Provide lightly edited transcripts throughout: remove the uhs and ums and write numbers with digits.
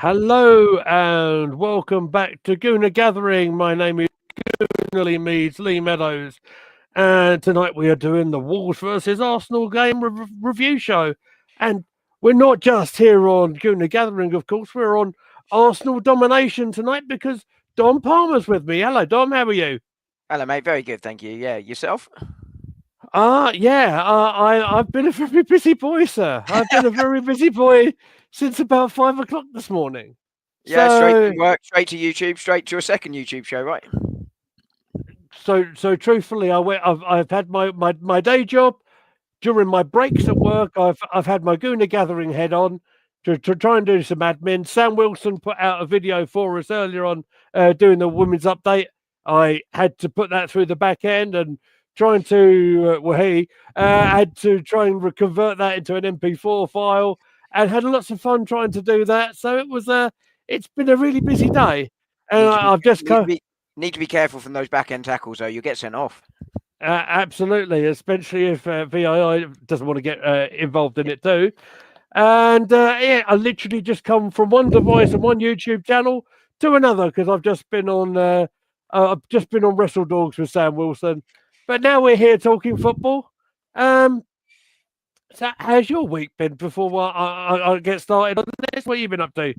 Hello and welcome back to Gooner Gathering. My name is Goonerly Meads, Lee Meadows, and tonight we are doing the Wolves versus Arsenal game review show. And we're not just here on Gooner Gathering, of course, we're on Arsenal Domination tonight because Dom Palmer's with me. Hello, Dom, how are you? Hello, mate. Very good, thank you. Yeah, yourself? I've been a very busy boy, sir. I've been a very busy boy since about 5 o'clock this morning. Yeah, straight So from work, straight to YouTube, straight to a second YouTube show, right? so truthfully, I've had my day job. During my breaks at work, I've had my Gooner Gathering head on to try and do some admin. Sam Wilson put out a video for us earlier on doing the women's update. I had to put that through the back end and trying to he had to try and convert that into an MP4 file and had lots of fun trying to do that. So it's been a really busy day, and Need to be I've just need to be need to be careful from those back end tackles, though. You'll get sent off. Absolutely, especially if VII doesn't want to get involved in it too. And I literally just come from one device and one YouTube channel to another because I've just been on Wrestle Dogs with Sam Wilson. But now we're here talking football. Um, so how's your week been before I get started on this? What have you been up to?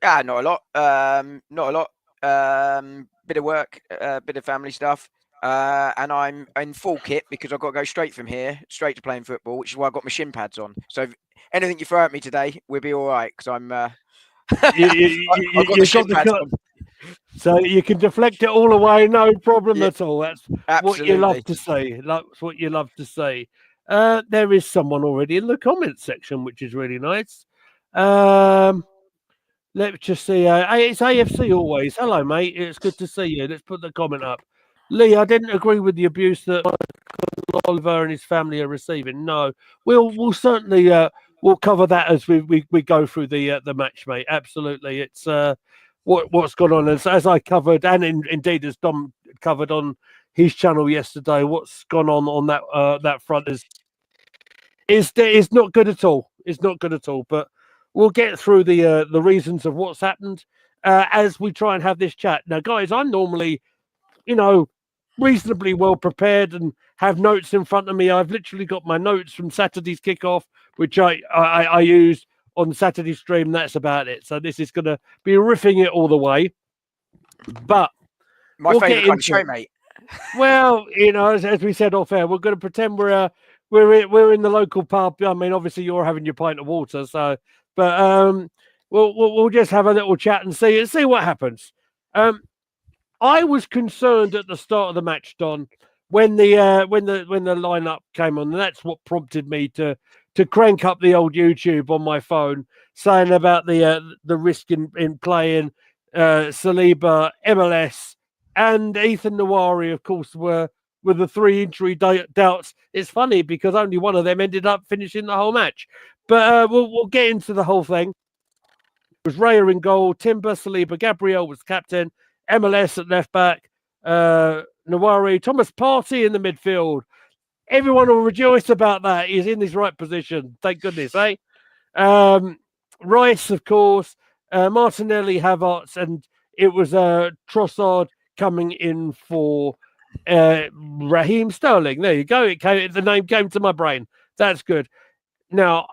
Not a lot. Not a lot. Bit of work, bit of family stuff. And I'm in full kit because I've got to go straight from here, straight to playing football, which is why I've got my shin pads on. So if anything you throw at me today, we'll be all right because You, you, I've got the you've shin got the pads cut, on. so you can deflect it all away, no problem Yeah, at all. That's what you love absolutely. to see. That's what you love to see. There is someone already in the comments section, which is really nice. Um, let's just see. It's AFC always. Hello, mate. It's good to see you. Let's put the comment up. Lee, I didn't agree with the abuse that Oliver and his family are receiving. No, we'll certainly we'll cover that as we go through the match, mate. Absolutely, it's what's gone on as I covered, and indeed as Dom covered on his channel yesterday. What's gone on that front is not good at all. It's not good at all. But we'll get through the reasons of what's happened as we try and have this chat. Now, guys, I'm normally you know, reasonably well prepared and have notes in front of me. I've literally got my notes from Saturday's kickoff, which I used on Saturday's stream. That's about it. So this is going to be riffing it all the way. But My we'll get favourite kind of into show, it. mate. Well, as we said off air, we're going to pretend we're in the local pub. I mean, obviously you're having your pint of water, so but we'll just have a little chat and see what happens. I was concerned at the start of the match, Don, when the lineup came on, and that's what prompted me to crank up the old YouTube on my phone, saying about the risk in playing Saliba, MLS, and Ethan Nawari, of course, were the three injury doubts. It's funny because only one of them ended up finishing the whole match, but we'll get into the whole thing. It was Raya in goal, Timber, Saliba, Gabriel was captain, MLS at left back, Nawari, Thomas Partey in the midfield. Everyone will rejoice about that. He's in his right position. Thank goodness, eh? Rice, of course, Martinelli, Havertz, and it was Trossard coming in for Raheem Sterling. There you go. The name came to my brain. That's good. Now,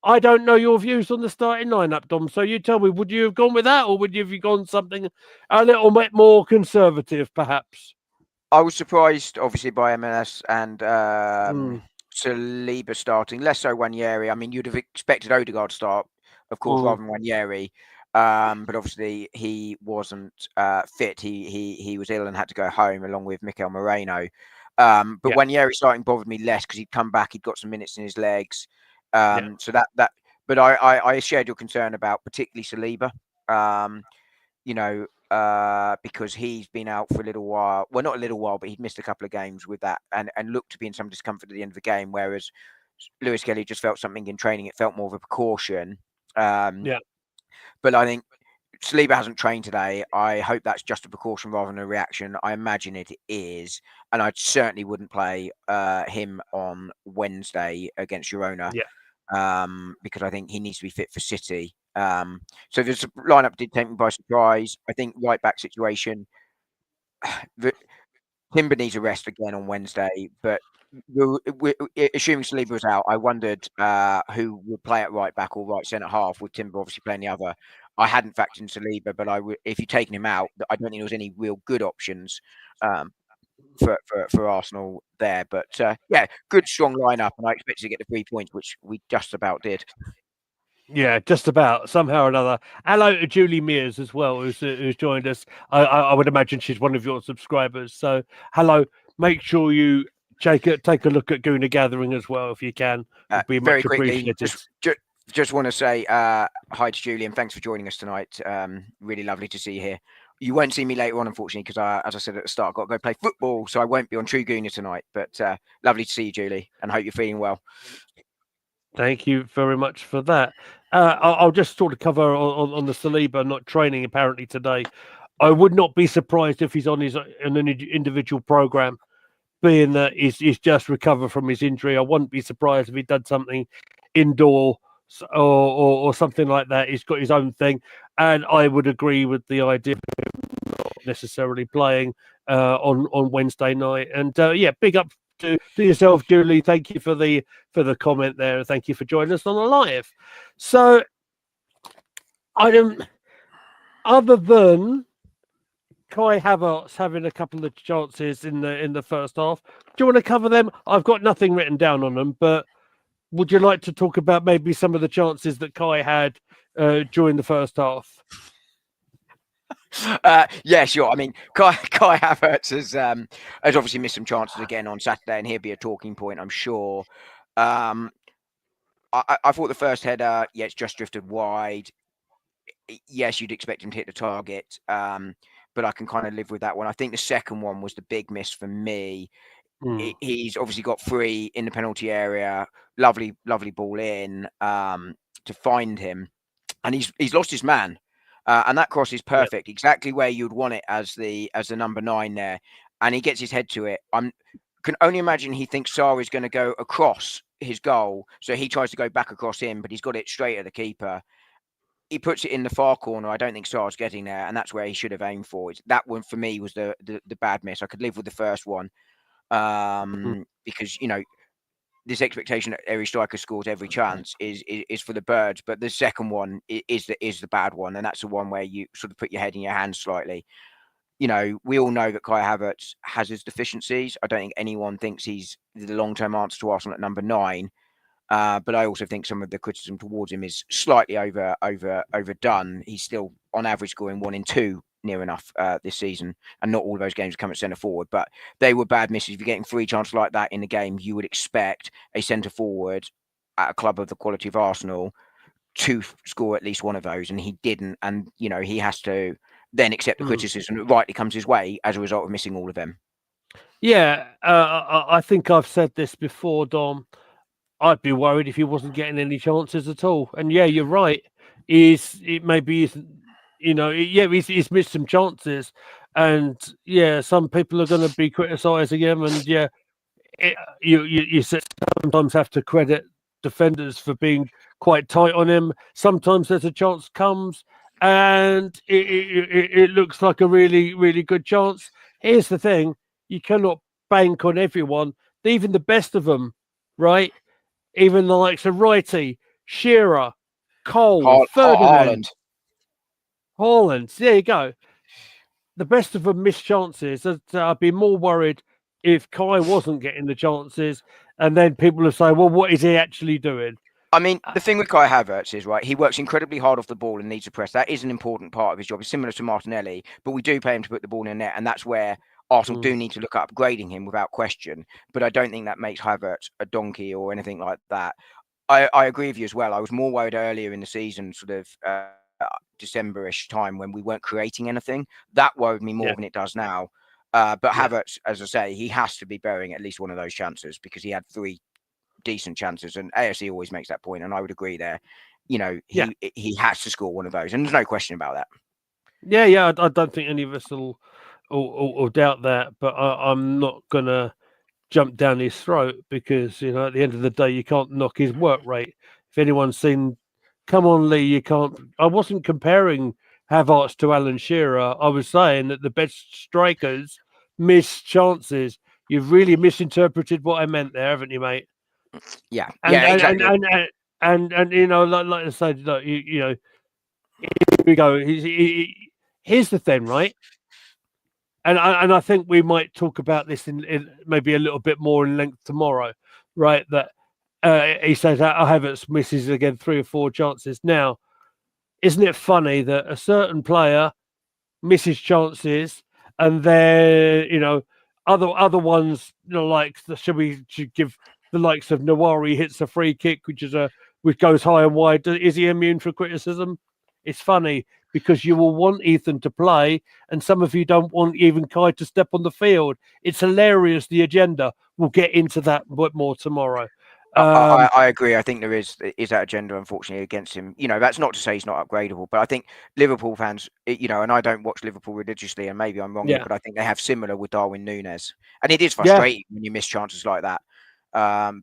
I don't know your views on the starting lineup, Dom. So you tell me, would you have gone with that, or would you have gone something a little bit more conservative, perhaps? I was surprised, obviously, by MLS and Mm, Saliba starting. Less so Wanyeri. I mean, you'd have expected Odegaard to start, of course, mm, rather than Wanyeri. But obviously, he wasn't fit. He was ill and had to go home, along with Mikel Moreno. But yeah, Wanyeri starting bothered me less because he'd come back, he'd got some minutes in his legs. yeah, So that. But I shared your concern about particularly Saliba. You know, because he's been out for a little while. Well, not a little while, but he'd missed a couple of games with that and looked to be in some discomfort at the end of the game. Whereas Lewis Kelly just felt something in training. It felt more of a precaution. Um, yeah. but I think Saliba hasn't trained today. I hope that's just a precaution rather than a reaction. I imagine it is. And I certainly wouldn't play him on Wednesday against Girona Yeah. because I think he needs to be fit for City. So this lineup did take me by surprise. I think right back situation. the, Timber needs a rest again on Wednesday, but assuming Saliba was out, I wondered who would play at right back or right centre half, with Timber obviously playing the other. I hadn't factored in Saliba, but if you'd taken him out, I don't think there was any real good options um, for Arsenal there. But yeah, good strong lineup, and I expected to get the 3 points, which we just about did. Yeah, just about somehow or another. Hello to Julie Mears as well, who's joined us. I would imagine she's one of your subscribers. So hello. Make sure you take a look at Gooner Gathering as well if you can. Would be Very much quickly, appreciated. just want to say hi to Julie and thanks for joining us tonight. Really lovely to see you here. You won't see me later on, unfortunately, because as I said at the start, I've got to go play football, so I won't be on True Gooner tonight. But lovely to see you, Julie, and hope you're feeling well. Thank you very much for that. I'll just sort of cover on the Saliba not training apparently today. I would not be surprised if he's on an individual program, being that he's just recovered from his injury. I wouldn't be surprised if he done something indoor or something like that. He's got his own thing, and I would agree with the idea of him not necessarily playing on Wednesday night. And yeah, big up to yourself, Julie. Thank you for the comment there, and thank you for joining us on the live. So, I don't. Other than Kai Havertz having a couple of chances in the first half, do you want to cover them? I've got nothing written down on them, but would you like to talk about maybe some of the chances that Kai had during the first half? Yeah, sure. I mean, Kai Havertz has obviously missed some chances again on Saturday, and he'll be a talking point, I'm sure. I thought the first header, yeah, it's just drifted wide. Yes, you'd expect him to hit the target, but I can kind of live with that one. I think the second one was the big miss for me. He's obviously got 3 in the penalty area. Lovely ball in to find him, and he's lost his man. And that cross is perfect, exactly where you'd want it as the number 9 there. And he gets his head to it. Can only imagine he thinks Sarr is going to go across his goal, so he tries to go back across him, but he's got it straight at the keeper. He puts it in the far corner. I don't think Sarr's getting there, and that's where he should have aimed for. That one for me was the bad miss. I could live with the first one because this expectation that every striker scores every chance is for the birds, but the second one is the bad one, and that's the one where you sort of put your head in your hands slightly. We all know that Kai Havertz has his deficiencies. I don't think anyone thinks he's the long-term answer to Arsenal at number 9. But I also think some of the criticism towards him is slightly overdone. He's still on average scoring 1 in 2 near enough this season, and not all of those games come at centre forward, but they were bad misses. If you're getting 3 chances like that in the game, you would expect a centre forward at a club of the quality of Arsenal to score at least one of those, and he didn't. And he has to then accept the criticism that rightly comes his way as a result of missing all of them. Yeah, I think I've said this before, Dom. I'd be worried if he wasn't getting any chances at all. And yeah, you're right. He's missed some chances, and yeah, some people are going to be criticising him. And yeah, you sometimes have to credit defenders for being quite tight on him. Sometimes there's a chance comes, and it looks like a really, really good chance. Here's the thing: you cannot bank on everyone, even the best of them, right? Even the likes of Wrighty, Shearer, Cole, Ferdinand, Haaland. There you go. The best of them missed chances. I'd be more worried if Kai wasn't getting the chances, and then people would say, well, what is he actually doing? I mean, the thing with Kai Havertz is, right, he works incredibly hard off the ball and needs to press. That is an important part of his job. It's similar to Martinelli, but we do pay him to put the ball in the net, and that's where Arsenal do need to look at upgrading him without question. But I don't think that makes Havertz a donkey or anything like that. I agree with you as well. I was more worried earlier in the season, sort of December-ish time, when we weren't creating anything. That worried me more than it does now. But Havertz, as I say, he has to be burying at least one of those chances, because he had 3 decent chances, and AFC always makes that point, and I would agree there. He has to score one of those, and there's no question about that. Yeah, I don't think any of us will doubt that, but I'm not gonna jump down his throat, because at the end of the day, you can't knock his work rate. If anyone's seen come on, Lee, you can't. I wasn't comparing Havertz to Alan Shearer. I was saying that the best strikers miss chances. You've really misinterpreted what I meant there, haven't you, mate? Yeah, And yeah, and and exactly. and and you know, like I said, look, you know, here we go. Here's the thing, right? And I think we might talk about this in maybe a little bit more in length tomorrow, right? That he says Havertz misses again 3 or 4 chances. Now, isn't it funny that a certain player misses chances, and then other ones, like should give the likes of Nawari hits a free kick, which goes high and wide. Is he immune for criticism? It's funny because you will want Ethan to play, and some of you don't want even Kai to step on the field. It's hilarious, the agenda. We'll get into that a bit more tomorrow. I agree. I think there is that agenda, unfortunately, against him. That's not to say he's not upgradable, but I think Liverpool fans, and I don't watch Liverpool religiously, and maybe I'm wrong here, Yeah, but I think they have similar with Darwin Núñez, and it is yeah. frustrating when you miss chances like that.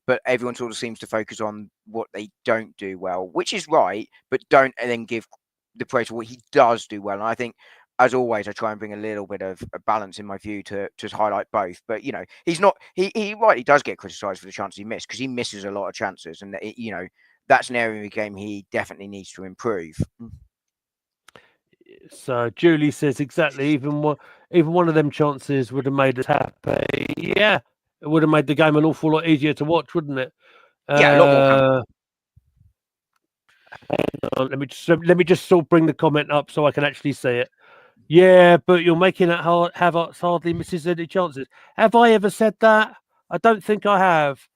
But everyone sort of seems to focus on what they don't do well, which is right, but don't and then give the praise for what he does do well. And I think, as always, I try and bring a little bit of a balance in my view to highlight both. But he's not. He rightly does get criticised for the chances he missed because he misses a lot of chances, and that's an area of the game he definitely needs to improve. So Julie says exactly. Even one of them chances would have made us happy. Yeah, it would have made the game an awful lot easier to watch, wouldn't it? Yeah, a lot more. Let me just sort of bring the comment up so I can actually see it. Yeah, but you're making it hard. Havertz hardly misses any chances. Have I ever said that? I don't think I have.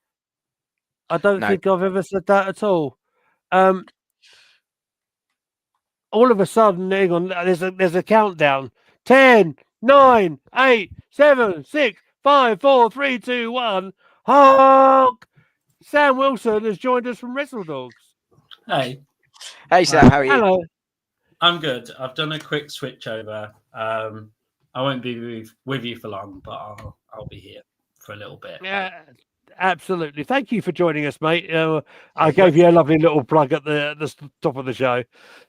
I don't No, think I've ever said that at all. Um, all of a sudden, hang on, there's a countdown. 10, 9, 8, 7, 6, 5, 4, 3, 2, 1. Honk! Sam Wilson has joined us from Wrestle Dogs. Hey, hey Sam, how are you? Hello. I'm good. I've done a quick switch over. I won't be with you for long, but I'll be here for a little bit. Yeah, absolutely. Thank you for joining us, mate. I gave you a lovely little plug at the top of the show.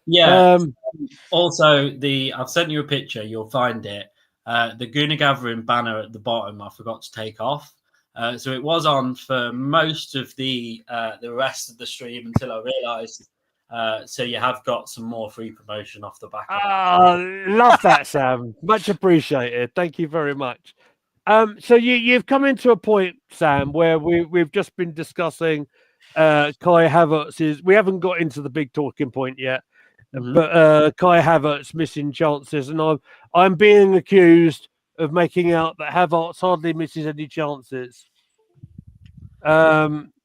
Yeah. Also, I've sent you a picture. You'll find it. The Gooner Gathering banner at the bottom, I forgot to take off. So it was on for most of the rest of the stream until I realised. So you have got some more free promotion off the back of that. Love that, Sam. Much appreciated. Thank you very much. So you've come into a point, Sam, where we've just been discussing Kai Havertz's. We haven't got into the big talking point yet, but Kai Havertz missing chances, and I'm being accused of making out that Havertz hardly misses any chances.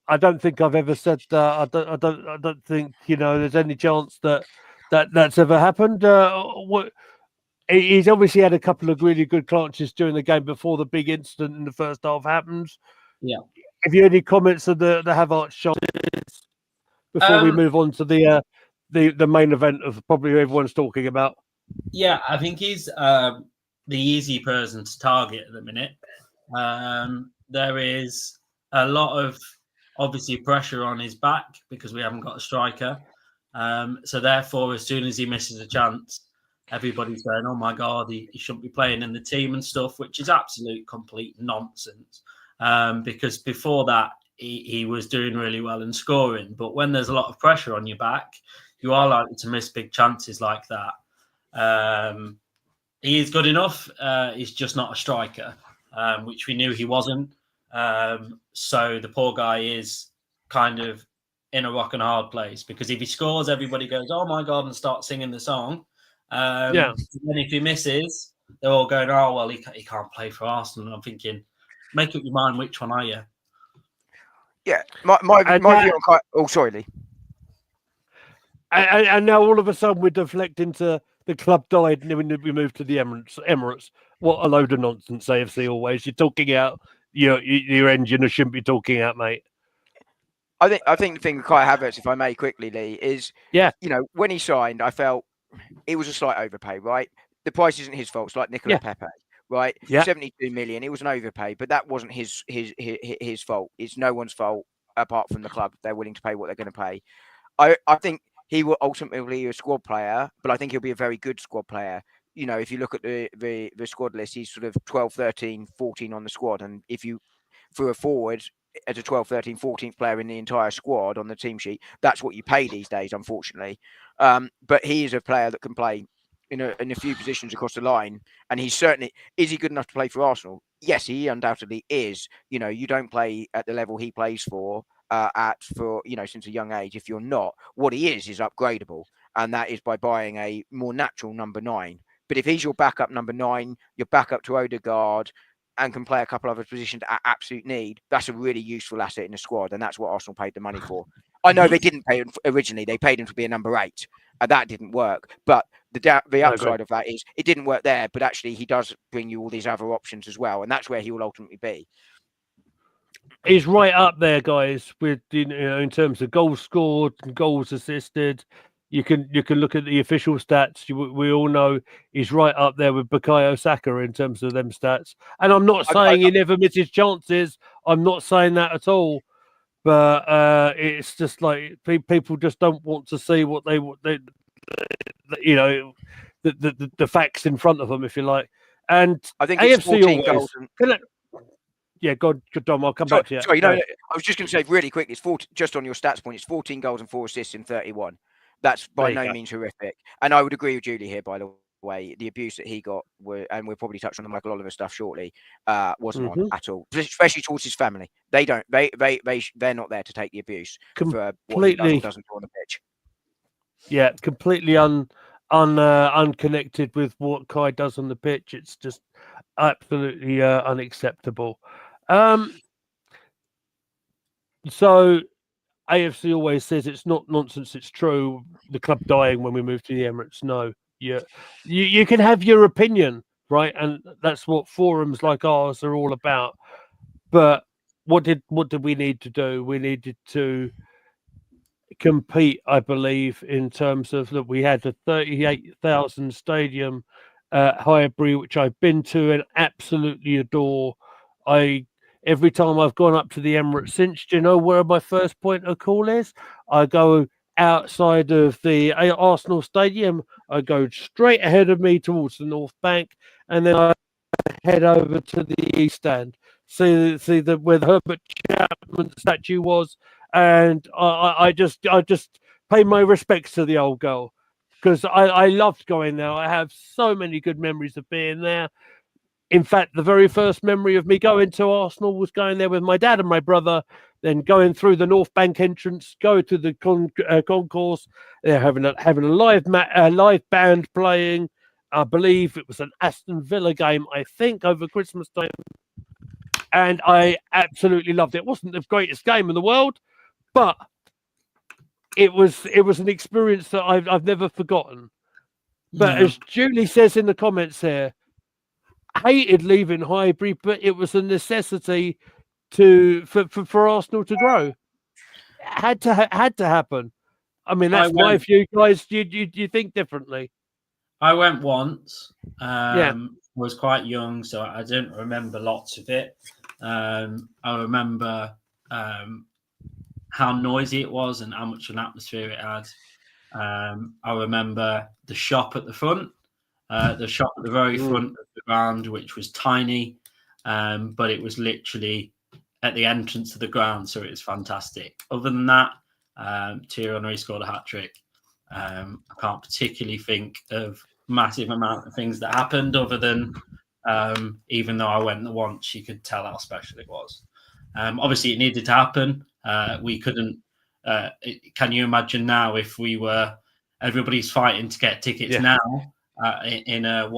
I don't think I've ever said that. I don't think there's any chance that's ever happened. He's obviously had a couple of really good clutches during the game before the big incident in the first half happens. Yeah. Have you any comments on the Havertz chances before we move on to the main event of probably who everyone's talking about? Yeah, I think he's the easy person to target at the minute. There is a lot of obviously pressure on his back because we haven't got a striker. So therefore, as soon as he misses a chance, everybody's going, "Oh my God, he shouldn't be playing in the team and stuff," which is absolute complete nonsense. Because before that, he was doing really well and scoring. But when there's a lot of pressure on your back, you are likely to miss big chances like that. He is good enough. He's just not a striker, which we knew he wasn't. So the poor guy is kind of in a rock and hard place because if he scores, everybody goes, "Oh my God," and start singing the song. Yeah. And if he misses, they're all going, "Oh, well, he can't play for Arsenal." And I'm thinking, make up your mind, which one are you? Yeah, my view on Kai. Oh, sorry, Lee. And now all of a sudden we're deflecting to the club died and then we moved to the Emirates. What a load of nonsense, AFC always. You're talking out your engine or shouldn't be talking out, mate. I think the thing with Kai Havertz, if I may quickly, Lee, is when he signed, I felt it was a slight overpay, right? The price isn't his fault. It's like Nicola Pepe, right? Yeah. 72 million. It was an overpay, but that wasn't his fault. It's no one's fault apart from the club. They're willing to pay what they're going to pay. I think he will ultimately be a squad player, but I think he'll be a very good squad player. You know, if you look at the squad list, he's sort of 12, 13, 14 on the squad. And if you, for a forward, as a 12, 13, 14th player in the entire squad on the team sheet, that's what you pay these days, unfortunately. But he is a player that can play in a few positions across the line. And he's certainly, is he good enough to play for Arsenal? Yes, he undoubtedly is. You know, you don't play at the level he plays for, since a young age. If you're not, what he is upgradable. And that is by buying a more natural number 9. But if he's your backup number 9, your backup to Odegaard, and can play a couple of other positions at absolute need, that's a really useful asset in the squad. And that's what Arsenal paid the money for. I know they didn't pay him originally. They paid him to be a number 8. And that didn't work. But the upside of that is it didn't work there, but actually he does bring you all these other options as well. And that's where he will ultimately be. He's right up there, guys, with in terms of goals scored and goals assisted. You can look at the official stats. We all know he's right up there with Bukayo Saka in terms of them stats. And I'm not saying he never misses chances. I'm not saying that at all. But it's just like people just don't want to see what they the facts in front of them, if you like. And I think it's AFC 14 always, goals. Yeah, God, Dom, I'll come back to you. Sorry, I was just going to say really quickly, it's 40, just on your stats point, it's 14 goals and 4 assists in 31. That's by no means horrific. And I would agree with Julie here, by the way. The abuse that he got, and we'll probably touch on the Michael Oliver stuff shortly, wasn't on at all, especially towards his family. They're not there to take the abuse for what he does or doesn't do on the pitch. Yeah, completely unconnected with what Kai does on the pitch. It's just absolutely unacceptable. So AFC always says it's not nonsense, it's true. The club dying when we move to the Emirates. No, you can have your opinion, right? And that's what forums like ours are all about. But what did we need to do? We needed to compete, I believe, in terms of that. We had a 38,000 stadium at Highbury, which I've been to and absolutely adore. Every time I've gone up to the Emirates since, do you know where my first point of call is? I go outside of the Arsenal Stadium. I go straight ahead of me towards the North Bank, and then I head over to the East End. See where the Herbert Chapman statue was, and I just pay my respects to the old girl because I loved going there. I have so many good memories of being there. In fact, the very first memory of me going to Arsenal was going there with my dad and my brother, then going through the North Bank entrance, go to the concourse. They're having a live band playing. I believe it was an Aston Villa game, I think, over Christmas time. And I absolutely loved it. It wasn't the greatest game in the world, but it was an experience that I've never forgotten. But as Julie says in the comments here, hated leaving Highbury, but it was a necessity for Arsenal to grow. Had to happen. I mean, that's my view, guys. Do you think differently? I went once. Was quite young, so I don't remember lots of it. I remember how noisy it was and how much an atmosphere it had. I remember the shop at the front. The shop at the very front of the ground, which was tiny, but it was literally at the entrance of the ground, so it was fantastic. Other than that, Thierry Henry scored a hat-trick. I can't particularly think of massive amount of things that happened other than even though I went there once, you could tell how special it was. Obviously, it needed to happen. We couldn't... can you imagine now if we were... Everybody's fighting to get tickets now, in a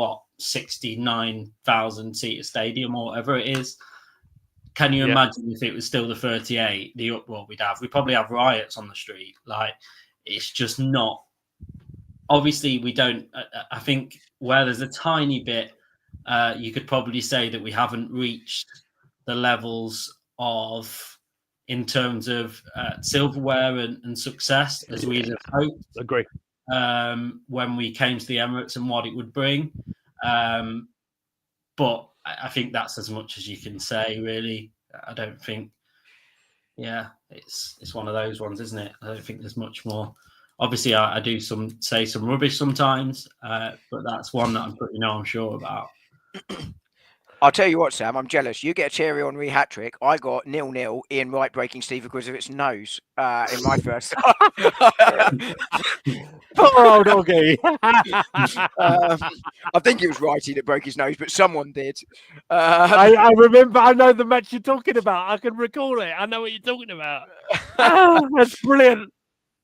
69,000 seater stadium or whatever it is. Can you imagine if it was still the 38, the uproar we'd have? We'd probably have riots on the street. Like, it's just not. Obviously, we don't. I think where there's a tiny bit, you could probably say that we haven't reached the levels of, in terms of silverware and success as we'd have hoped. Agree. When we came to the Emirates and what it would bring. But I think that's as much as you can say, really. I don't think, it's one of those ones, isn't it? I don't think there's much more Obviously, I do say some rubbish sometimes, but that's one that I'm pretty sure about. I'll tell you what, Sam, I'm jealous. You get a Thierry Henry hat trick. I got 0-0, Ian Wright breaking Steve Agrizovich's nose in my first Poor old doggy. I think it was Righty that broke his nose, but someone did. I remember. I know the match you're talking about. I can recall it. I know what you're talking about. That's brilliant.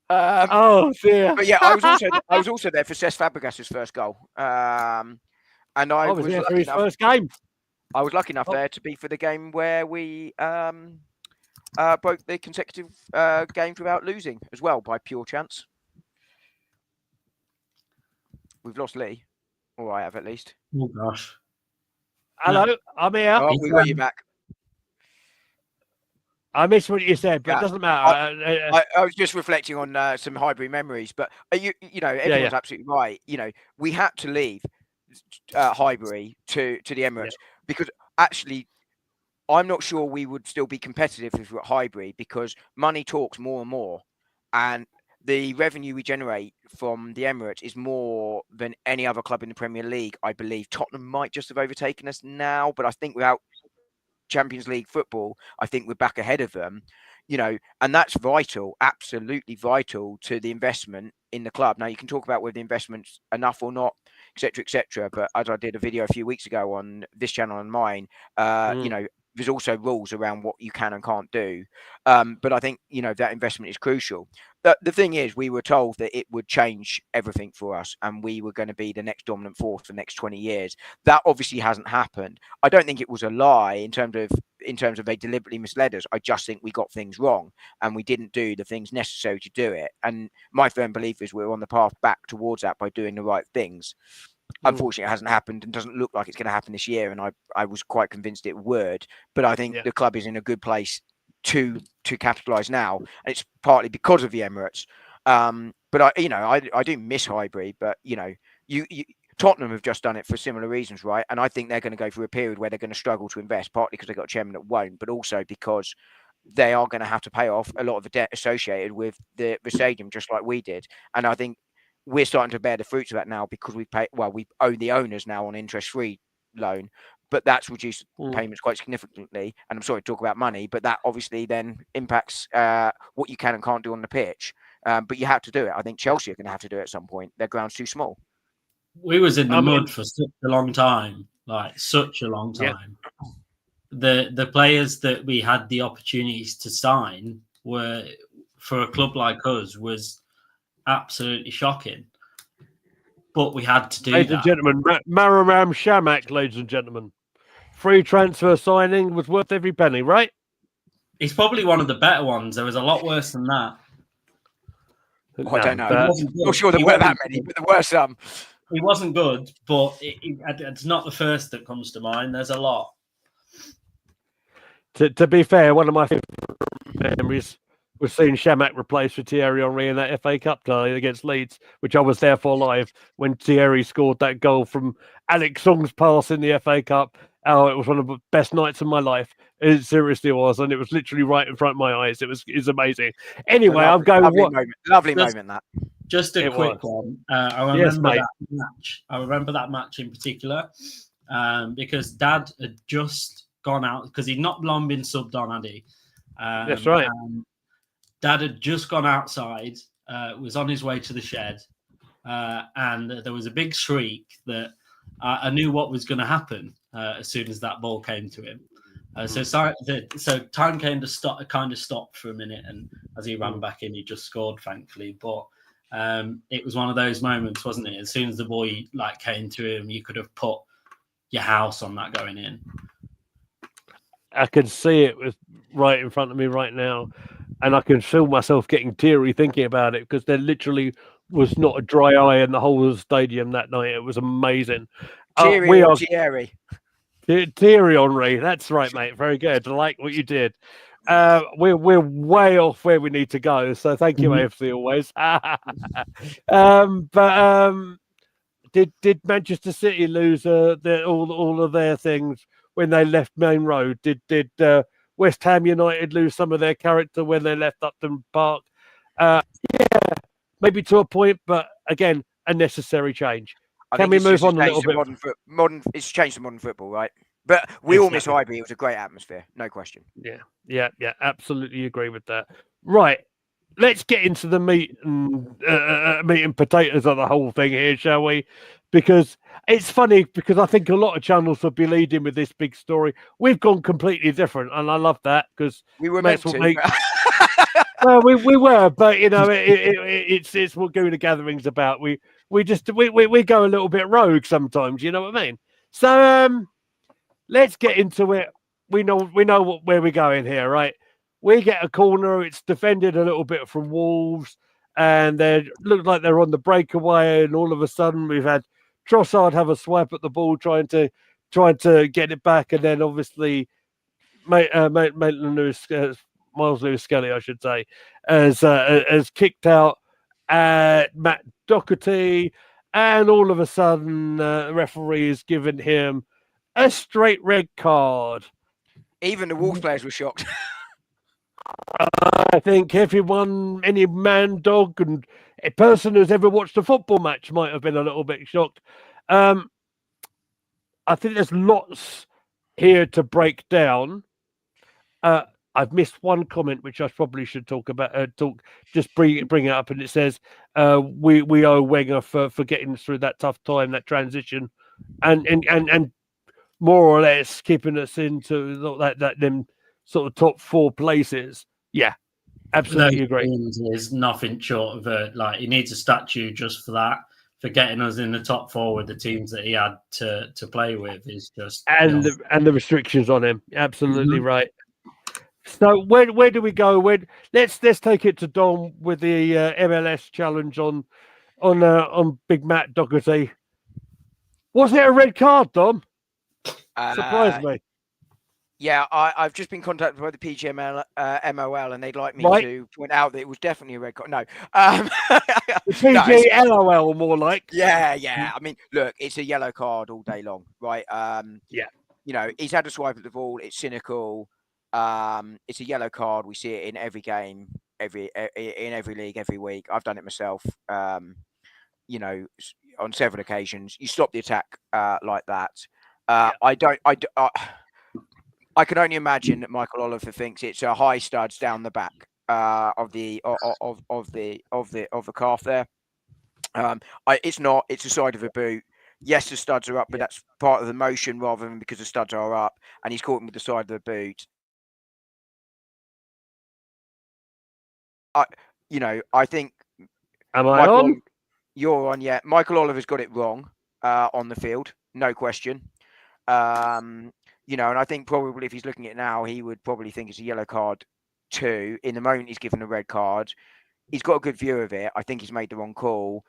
Oh dear. But yeah, I was also there for Cesc Fabregas's first goal. And I was there for his first game. I was lucky enough there to be for the game where we broke the consecutive games without losing as well by pure chance. We've lost Lee, or I have at least. Oh gosh. Hello, I'm here. Oh, we got you back. I missed what you said, but it doesn't matter. I was just reflecting on some Highbury memories, but you know, everyone's absolutely right. You know, we had to leave Highbury to the Emirates because actually, I'm not sure we would still be competitive if we were at Highbury because money talks more and more, and the revenue we generate from the Emirates is more than any other club in the Premier League. I believe Tottenham might just have overtaken us now, but I think without Champions League football, I think we're back ahead of them, you know, and that's vital, absolutely vital to the investment in the club. Now, you can talk about whether the investment's enough or not, etc. But as I did a video a few weeks ago on this channel and mine, you know, there's also rules around what you can and can't do. But I think, you know, that investment is crucial. The thing is, we were told that it would change everything for us and we were going to be the next dominant force for the next 20 years. That obviously hasn't happened. I don't think it was a lie in terms of they deliberately misled us. I just think we got things wrong and we didn't do the things necessary to do it. And my firm belief is we're on the path back towards that by doing the right things. Unfortunately, it hasn't happened and doesn't look like it's going to happen this year. And I was quite convinced it would. But I think the club is in a good place to capitalise now, and it's partly because of the Emirates. But I do miss Highbury. But you know, Tottenham have just done it for similar reasons, right? And I think they're going to go through a period where they're going to struggle to invest, partly because they've got a chairman that won't, but also because they are going to have to pay off a lot of the debt associated with the stadium, just like we did. And I think we're starting to bear the fruits of that now because we own the owners now on interest-free loan, but that's reduced payments quite significantly. And I'm sorry to talk about money, but that obviously then impacts what you can and can't do on the pitch. But you have to do it. I think Chelsea are going to have to do it at some point. Their ground's too small. We was in the mud for such a long time, like such a long time. The players that we had the opportunities to sign were, for a club like us, was absolutely shocking. But we had to do ladies and gentlemen, Marouane Chamakh, ladies and gentlemen. Free transfer signing was worth every penny, right? He's probably one of the better ones. There was a lot worse than that. I don't know. I'm not sure there were that many, but there were some. He wasn't good, but it's not the first that comes to mind. There's a lot. To be fair, one of my favorite memories was seeing Chamakh replaced with Thierry Henry in that FA Cup tie against Leeds, which I was there for live when Thierry scored that goal from Alex Song's pass in the FA Cup. Oh, it was one of the best nights of my life. It seriously was, and it was literally right in front of my eyes. It was amazing. Anyway, I'm going. Lovely moment that. Just a quick one. I remember that match in particular because Dad had just gone out because he'd not long been subbed on, had he? That's right. Dad had just gone outside, was on his way to the shed, and there was a big shriek that I knew what was going to happen as soon as that ball came to him. So time came to stop. Kind of stopped for a minute, and as he ran back in, he just scored, thankfully. But it was one of those moments, wasn't it? As soon as the boy came to him, you could have put your house on that going in. I can see it was right in front of me right now, and I can feel myself getting teary thinking about it because there literally was not a dry eye in the whole of the stadium that night. It was amazing. Thierry Henry, that's right, mate. Very good. I like what you did. We're way off where we need to go, so thank you, AFC, always. Did Manchester City lose all of their things when they left Main Road? Did West Ham United lose some of their character when they left Upton Park? Yeah, maybe to a point, but again, a necessary change. I Can think we it's move just a on a change little to bit? modern. It's changed to modern football, right? But we all miss Exactly. Highbury. It was a great atmosphere, no question. Yeah. Absolutely agree with that. Right. Let's get into the meat and potatoes of the whole thing here, shall we? Because it's funny because I think a lot of channels will be leading with this big story. We've gone completely different, and I love that because We were that's meant what to. well, we were, but you know, it's what Going to Gathering's about. We just we go a little bit rogue sometimes. You know what I mean? So let's get into it. We know where we're going here, right? We get a corner. It's defended a little bit from Wolves, and they look like they're on the breakaway. And all of a sudden, we've had Trossard have a swipe at the ball, trying to get it back, and then obviously, Miles Lewis Skelly, I should say, has kicked out at Matt Doherty, and all of a sudden, the referee has given him a straight red card. Even the Wolves players were shocked. I think everyone, any man, dog, and a person who's ever watched a football match might have been a little bit shocked. I think there's lots here to break down. I've missed one comment which I probably should talk about. Just bring it up, and it says we owe Wenger for getting us through that tough time, that transition, and more or less keeping us into that them sort of top 4 places. Yeah, absolutely agree. Is nothing short of he needs a statue just for that, for getting us in the top 4 with the teams that he had to play with. Is just and the restrictions on him. Absolutely right. So where do we go? Let's take it to Dom with the MLS challenge on Big Matt Doherty. Was it a red card, Dom? Surprised me. Yeah, I've just been contacted by the PGML MOL, and they'd like me to point out that it was definitely a red card. No, the PGLOL more like. Yeah. I mean, look, it's a yellow card all day long, right? Yeah. You know, he's had a swipe at the ball. It's cynical. It's a yellow card. We see it in every game, in every league, every week. I've done it myself. You know, on several occasions. You stop the attack like that. I can only imagine that Michael Oliver thinks it's a high studs down the back of the calf there. It's not. It's the side of a boot. Yes, the studs are up, but that's part of the motion rather than because the studs are up, and he's caught him with the side of the boot. I think. Am I on? You're on. Yeah, Michael Oliver's got it wrong on the field, no question. You know, and I think probably if he's looking at it now, he would probably think it's a yellow card too. In the moment he's given a red card, he's got a good view of it. I think he's made the wrong call.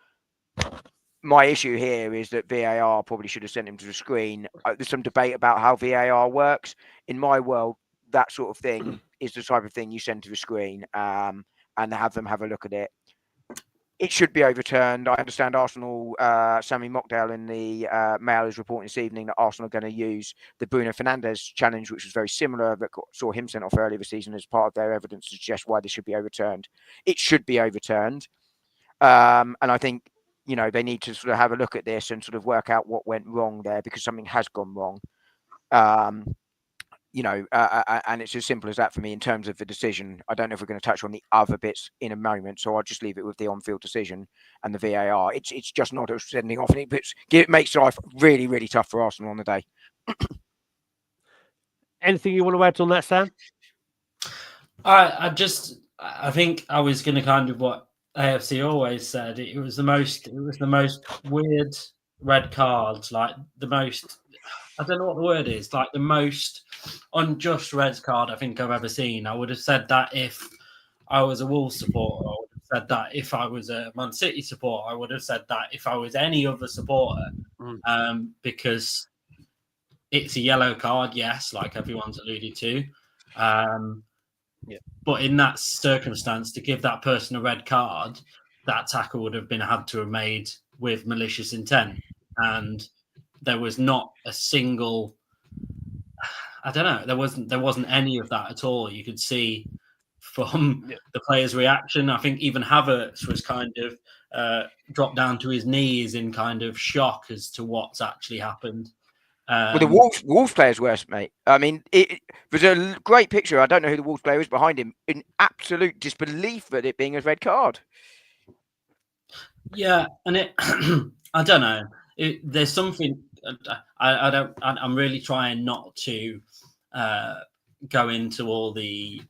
My issue here is that VAR probably should have sent him to the screen. There's some debate about how VAR works. In my world, that sort of thing is the type of thing you send to the screen and have them have a look at it. It should be overturned. I understand Arsenal, Sammy Mockdale in the Mail is reporting this evening that Arsenal are going to use the Bruno Fernandes challenge, which was very similar, that saw him sent off earlier this season as part of their evidence to suggest why this should be overturned. It should be overturned. And I think, you know, they need to sort of have a look at this and sort of work out what went wrong there because something has gone wrong. You know, and it's as simple as that for me in terms of the decision. I don't know if we're going to touch on the other bits in a moment, so I'll just leave it with the on-field decision and the VAR. It's just not a sending off, and it makes life really, really tough for Arsenal on the day. Anything you want to add on that, Sam? I think I was going to kind of what AFC always said. It was the most weird red cards, like the most. I don't know what the word is, like the most unjust red card I think I've ever seen. I would have said that if I was a Wolves supporter. I would have said that if I was a Man City supporter. I would have said that if I was any other supporter, because it's a yellow card, yes, like everyone's alluded to. But in that circumstance, to give that person a red card, that tackle would have had to have made with malicious intent. And there was not a single, I don't know, there wasn't any of that at all. You could see from the players' reaction. I think even Havertz was kind of dropped down to his knees in kind of shock as to what's actually happened. Well, the Wolves player's worse, mate. I mean, it was a great picture. I don't know who the Wolves player is behind him, in absolute disbelief at it being a red card. Yeah, and it, I don't know. There's something I'm really trying not to go into all the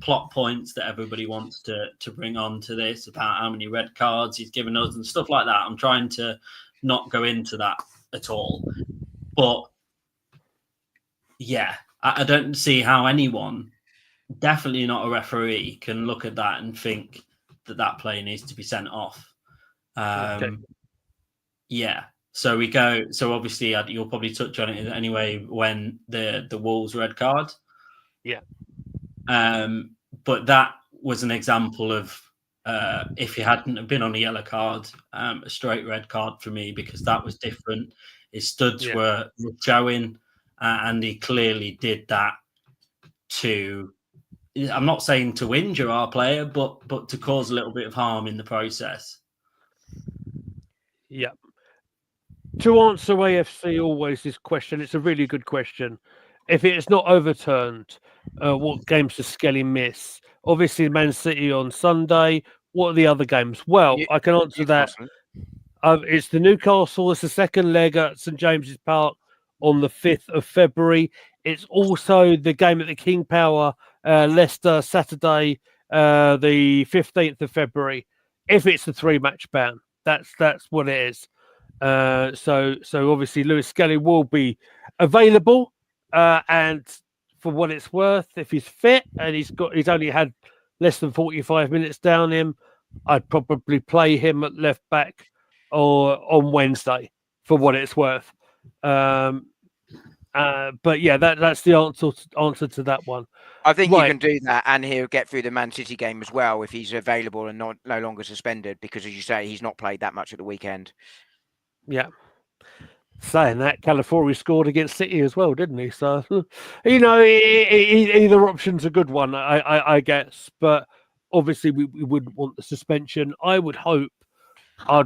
plot points that everybody wants to bring on to this about how many red cards he's given us and stuff like that. I'm trying to not go into that at all. But yeah, I don't see how anyone, definitely not a referee, can look at that and think that player needs to be sent off. Yeah. So we go. So obviously, you'll probably touch on it anyway when the Wolves red card. Yeah. But that was an example of if he hadn't have been on a yellow card, a straight red card for me, because that was different. His studs were showing, and he clearly did that to. I'm not saying to injure our player, but to cause a little bit of harm in the process. Yeah. To answer AFC always this question, it's a really good question. If it is not overturned, what games does Skelly miss? Obviously, Man City on Sunday. What are the other games? Well, I can answer that. It's the Newcastle. It's the second leg at St James's Park on the 5th of February. It's also the game at the King Power, Leicester, Saturday, the 15th of February. If it's the 3-match ban, that's what it is. So obviously Lewis Skelly will be available, and for what it's worth, if he's fit and he's only had less than 45 minutes down him, I'd probably play him at left back or on Wednesday for what it's worth. But yeah, that's the answer to that one. I think you can do that, and he'll get through the Man City game as well if he's available and no longer suspended, because as you say, he's not played that much at the weekend. Yeah. Saying that, Calafiori scored against City as well, didn't he? So, either option's a good one, I guess. But obviously, we wouldn't want the suspension. I'd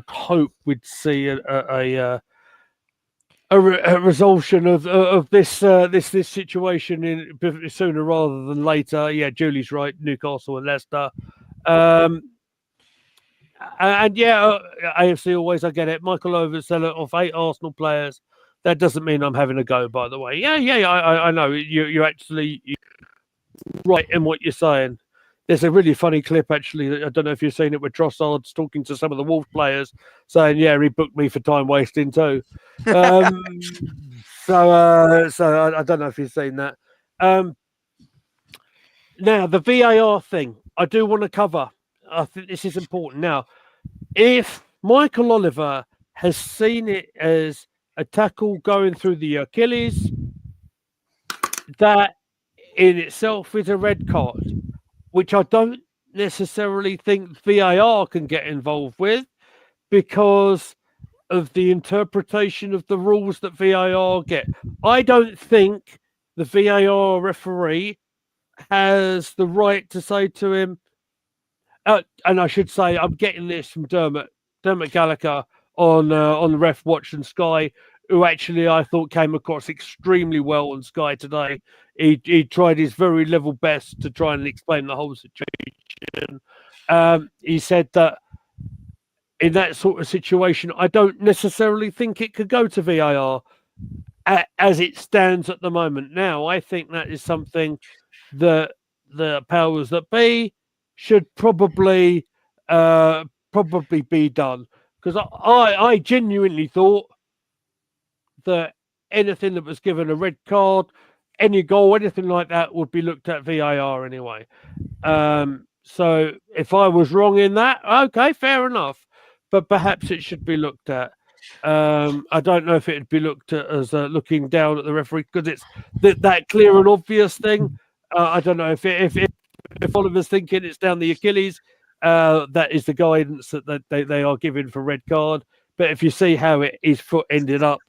hope we'd see a resolution of this situation sooner rather than later. Yeah, Julie's right. Newcastle and Leicester. And yeah, AFC always, I get it. Michael Overseller off 8 Arsenal players. That doesn't mean I'm having a go, by the way. Yeah, I know. You're actually right in what you're saying. There's a really funny clip, actually. I don't know if you've seen it, with Trossard's talking to some of the Wolves players, saying, yeah, he booked me for time wasting too. So I don't know if you've seen that. Now, the VAR thing, I do want to cover. I think this is important. Now, if Michael Oliver has seen it as a tackle going through the Achilles, that in itself is a red card, which I don't necessarily think VAR can get involved with because of the interpretation of the rules that VAR get. I don't think the VAR referee has the right to say to him, and I should say, I'm getting this from Dermot Gallagher on the Ref Watch and Sky, who actually I thought came across extremely well on Sky today. He tried his very level best to try and explain the whole situation. He said that in that sort of situation, I don't necessarily think it could go to VAR as it stands at the moment. Now, I think that is something that the powers that be should probably be done, because I genuinely thought that anything that was given a red card, any goal, anything like that, would be looked at VAR anyway. So if I was wrong in that, okay, fair enough. But perhaps it should be looked at. I don't know if it would be looked at as looking down at the referee, because it's that clear and obvious thing. I don't know if Oliver's thinking it's down the Achilles, that is the guidance that they are giving for red card. But if you see how his foot ended up,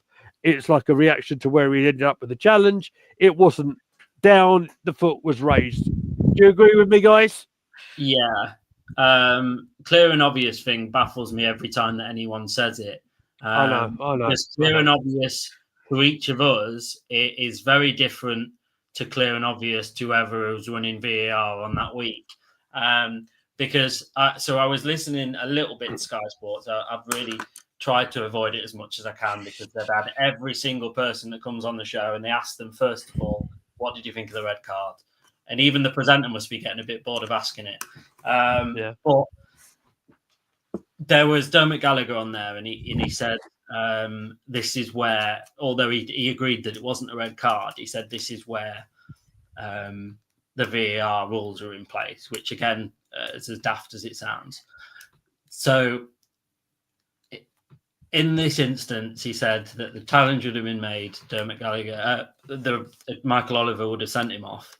it's like a reaction to where he ended up with the challenge. It wasn't down, the foot was raised. Do you agree with me, guys? Yeah. Clear and obvious thing baffles me every time that anyone says it. I know. Because clear and obvious to each of us, it is very different to clear and obvious to whoever was running VAR on that week. Because I was listening a little bit to Sky Sports. I've really tried to avoid it as much as I can because they've had every single person that comes on the show and they ask them, first of all, what did you think of the red card? And even the presenter must be getting a bit bored of asking it. But there was Dermot Gallagher on there, and he said, this is where, although he agreed that it wasn't a red card, he said this is where the VAR rules are in place, which again is as daft as it sounds. So in this instance, he said that the challenge would have been made. Dermot Gallagher, Michael Oliver would have sent him off.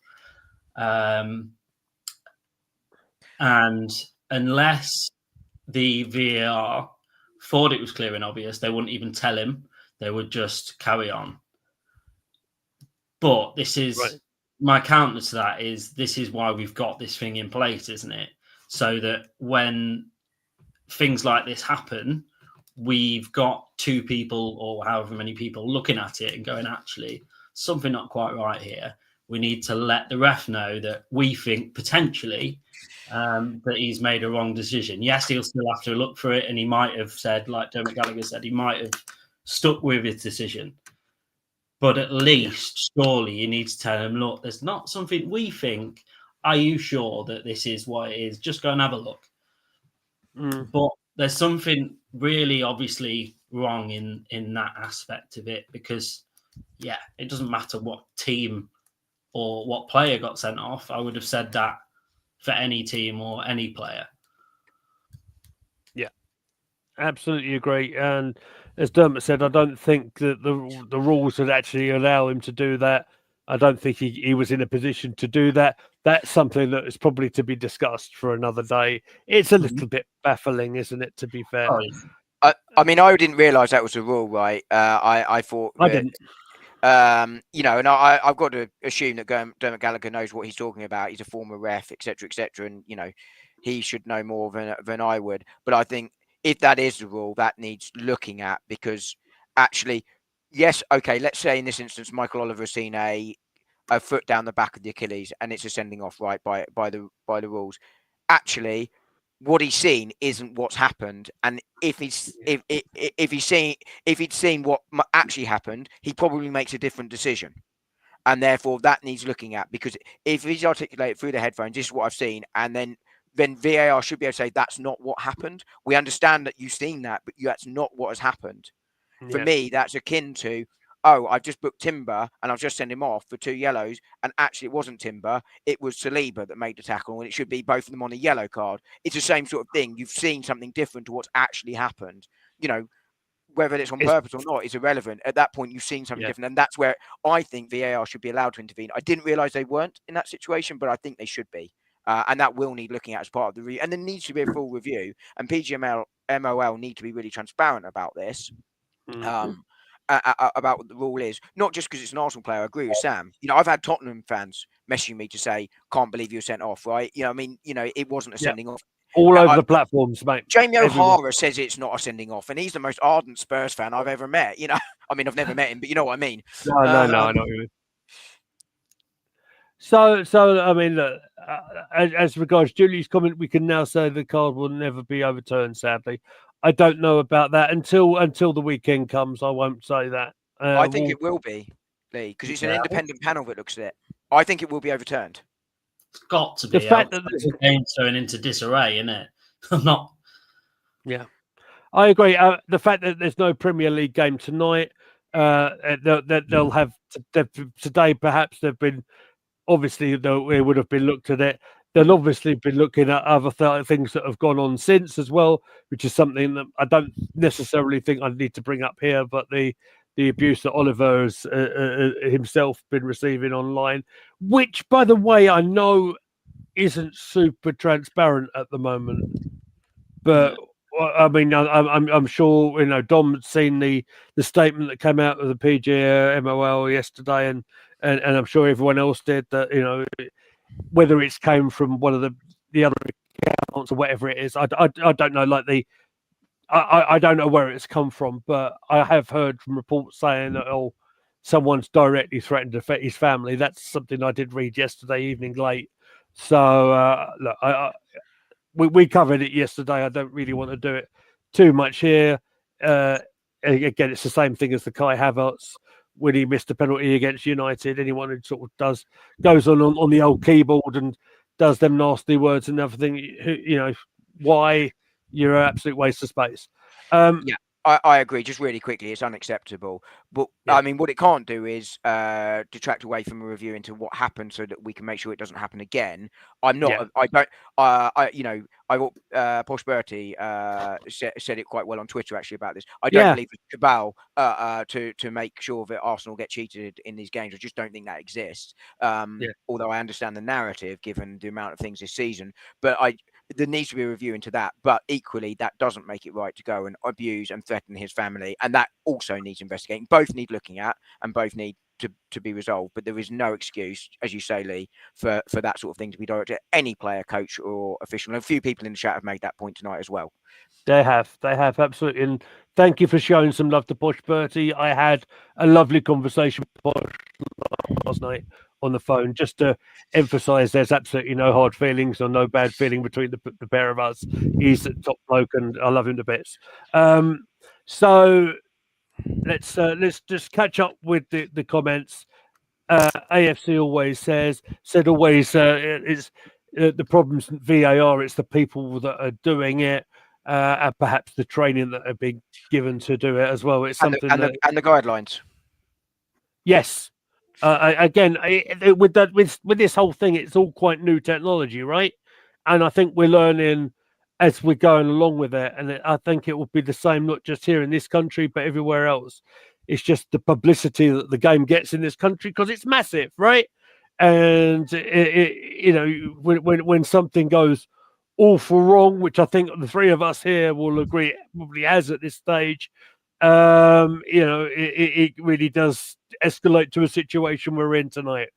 And unless the VAR thought it was clear and obvious, they wouldn't even tell him. They would just carry on. But this is my counter to that is this is why we've got this thing in place, isn't it? So that when things like this happen, we've got two people or however many people looking at it and going, actually, something not quite right here. We need to let the ref know that we think potentially that he's made a wrong decision. Yes, he'll still have to look for it, and he might have said, like Dermot Gallagher said, he might have stuck with his decision. But at least, surely, you need to tell him, look, there's not something we think. Are you sure that this is what it is? Just go and have a look. But there's something really obviously wrong in that aspect of it because, yeah, it doesn't matter what team or what player got sent off. I would have said that for any team or any player. Yeah, absolutely agree. And as Dermot said, I don't think that the rules would actually allow him to do that. I don't think he was in a position to do that. That's something that is probably to be discussed for another day. It's a little bit baffling, isn't it, to be fair? I mean, I didn't realise that was a rule, right? I thought... I didn't. And I've got to assume that Dermot Gallagher knows what he's talking about. He's a former ref, etc., and he should know more than I would. But I think if that is the rule, that needs looking at because actually, yes, okay. Let's say in this instance, Michael Oliver has seen a foot down the back of the Achilles, and it's a sending off right by the rules. Actually, what he's seen isn't what's happened, and if he'd seen what actually happened, he probably makes a different decision, and therefore that needs looking at because if he's articulated through the headphones, this is what I've seen, and then VAR should be able to say that's not what happened. We understand that you've seen that, but that's not what has happened. For me, that's akin to, oh, I've just booked Timber and I've just sent him off for 2 yellows. And actually, it wasn't Timber. It was Saliba that made the tackle. And it should be both of them on a yellow card. It's the same sort of thing. You've seen something different to what's actually happened. Whether it's on purpose or not is irrelevant. At that point, you've seen something different. And that's where I think VAR should be allowed to intervene. I didn't realise they weren't in that situation, but I think they should be. And that will need looking at as part of the review. And there needs to be a full review. And PGML, MOL need to be really transparent about this. About what the rule is, not just because it's an Arsenal player. I agree with Sam. I've had Tottenham fans messaging me to say, "Can't believe you were sent off." Right? It wasn't a sending off. All over the platforms, mate. Jamie O'Hara says it's not a sending off, and he's the most ardent Spurs fan I've ever met. I mean, I've never met him, but you know what I mean. No, I know what you mean. So I mean, look, as regards Julie's comment, we can now say the card will never be overturned. Sadly, I don't know about that until the weekend comes. I won't say that. I think it will be, Lee, because it's an independent panel that looks at it. I think it will be overturned. It's got to be. The fact that the game's going into disarray, isn't it? I'm not. Yeah, I agree. The fact that there's no Premier League game tonight, they'll have today. Perhaps they've been. Obviously, they would have been looked at it. They'll obviously be looking at other things that have gone on since as well, which is something that I don't necessarily think I need to bring up here. But the abuse that Oliver has himself been receiving online, which, by the way, I know isn't super transparent at the moment. But I mean, I'm sure Dom's seen the statement that came out of the PGA MOL yesterday, and I'm sure everyone else did. That whether it's came from one of the other accounts or whatever it is, I don't know. Like I don't know where it's come from, but I have heard from reports saying that someone's directly threatened to affect his family. That's something I did read yesterday evening late. So look, we covered it yesterday. I don't really want to do it too much here. Again, it's the same thing as the Kai Havertz when he missed a penalty against United. Anyone who sort of goes on the old keyboard and does them nasty words and everything, why? You're an absolute waste of space. Yeah, I agree. Just really quickly, it's unacceptable. But Yeah. I mean, what it can't do is detract away from a review into what happened, so that we can make sure it doesn't happen again. I'm not. Yeah. I don't. I got Posh Bertie said it quite well on Twitter actually about this. I don't believe it's cabal to make sure that Arsenal get cheated in these games. I just don't think that exists. Although I understand the narrative given the amount of things this season, but there needs to be a review into that. But equally, that doesn't make it right to go and abuse and threaten his family, and that also needs investigating. Both need looking at, and both need to be resolved. But there is no excuse, as you say, Lee, for that sort of thing to be directed at any player, coach, or official. And a few people in the chat have made that point tonight as well. They have absolutely. And thank you for showing some love to Posh Bertie. I had a lovely conversation with Posh last night on the phone, just to emphasize there's absolutely no hard feelings or no bad feeling between the pair of us. He's a top bloke and I love him to bits. So let's just catch up with the comments. AFC always said always it's the problems VAR, it's the people that are doing it, and perhaps the training that have been given to do it as well. It's something and the guidelines. Yes. Again, with this whole thing, it's all quite new technology, right? And I think we're learning as we're going along with it. And I think it will be the same, not just here in this country, but everywhere else. It's just the publicity that the game gets in this country because it's massive, right? And when something goes awful wrong, which I think the three of us here will agree it probably has at this stage, it really does escalate to a situation we're in tonight.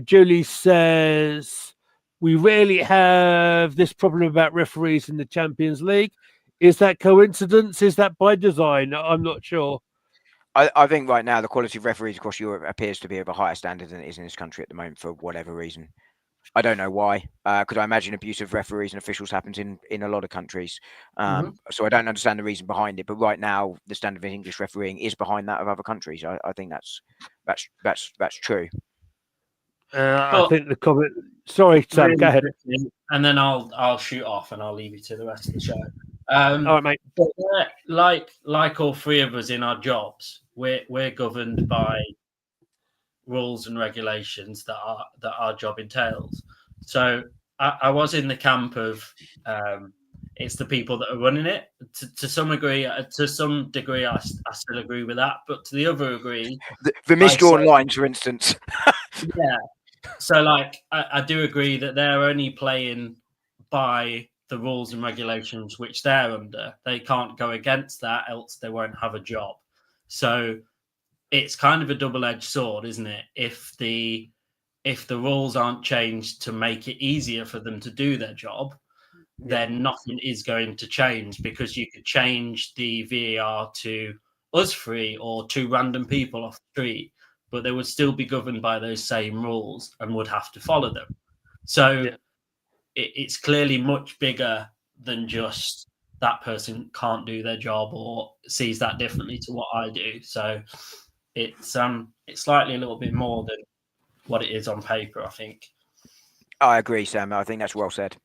Julie says we rarely have this problem about referees in the Champions League. Is that coincidence? Is that by design? I'm not sure. I think right now the quality of referees across Europe appears to be of a higher standard than it is in this country at the moment for whatever reason. I don't know why. Because I imagine abuse of referees and officials happens in a lot of countries. So I don't understand the reason behind it. But right now, the standard of English refereeing is behind that of other countries. I think that's true. I think the comment. Sorry, Sam. Really go ahead. And then I'll shoot off and I'll leave you to the rest of the show. All right, mate. But like all three of us in our jobs, we're governed by rules and regulations that our job entails. So I was in the camp of it's the people that are running it. To some degree, I still agree with that. But to the other degree, the misdrawn lines, for instance. Yeah. So I do agree that they're only playing by the rules and regulations which they're under. They can't go against that, else they won't have a job. So it's kind of a double-edged sword, isn't it? If the rules aren't changed to make it easier for them to do their job, then nothing is going to change, because you could change the VAR to us three or two random people off the street, but they would still be governed by those same rules and would have to follow them. So it's clearly much bigger than just that person can't do their job or sees that differently to what I do. So it's slightly a little bit more than what it is on paper, I think. I agree, Sam. I think that's well said.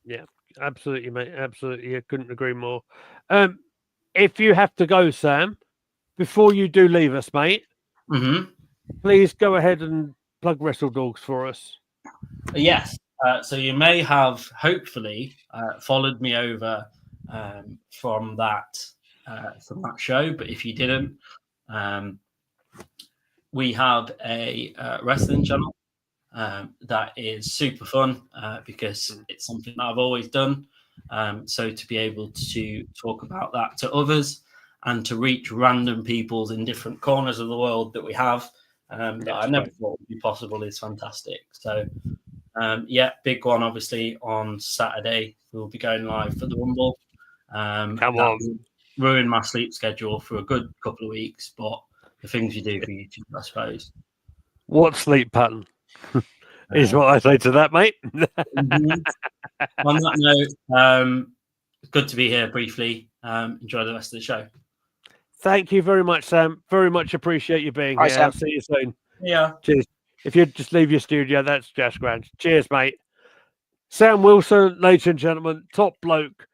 Yeah, absolutely, mate. Absolutely. I couldn't agree more. If you have to go, Sam, before you do leave us, mate, please go ahead and plug Wrestle Dogs for us. Yes. So you may have hopefully followed me over from that show, but if you didn't, we have a wrestling channel that is super fun because it's something that I've always done. So to be able to talk about that to others and to reach random peoples in different corners of the world that we have that I never thought would be possible is fantastic. So, big one, obviously, on Saturday. We'll be going live for the Rumble. Come on. Ruin my sleep schedule for a good couple of weeks, but the things you do for YouTube, I suppose. What sleep pattern is what I say to that, mate. On that note, good to be here briefly. Enjoy the rest of the show. Thank you very much, Sam. Very much appreciate you being here. Sam. I'll see you soon. Yeah. Cheers. If you just leave your studio, that's just grand. Cheers, mate. Sam Wilson, ladies and gentlemen, top bloke.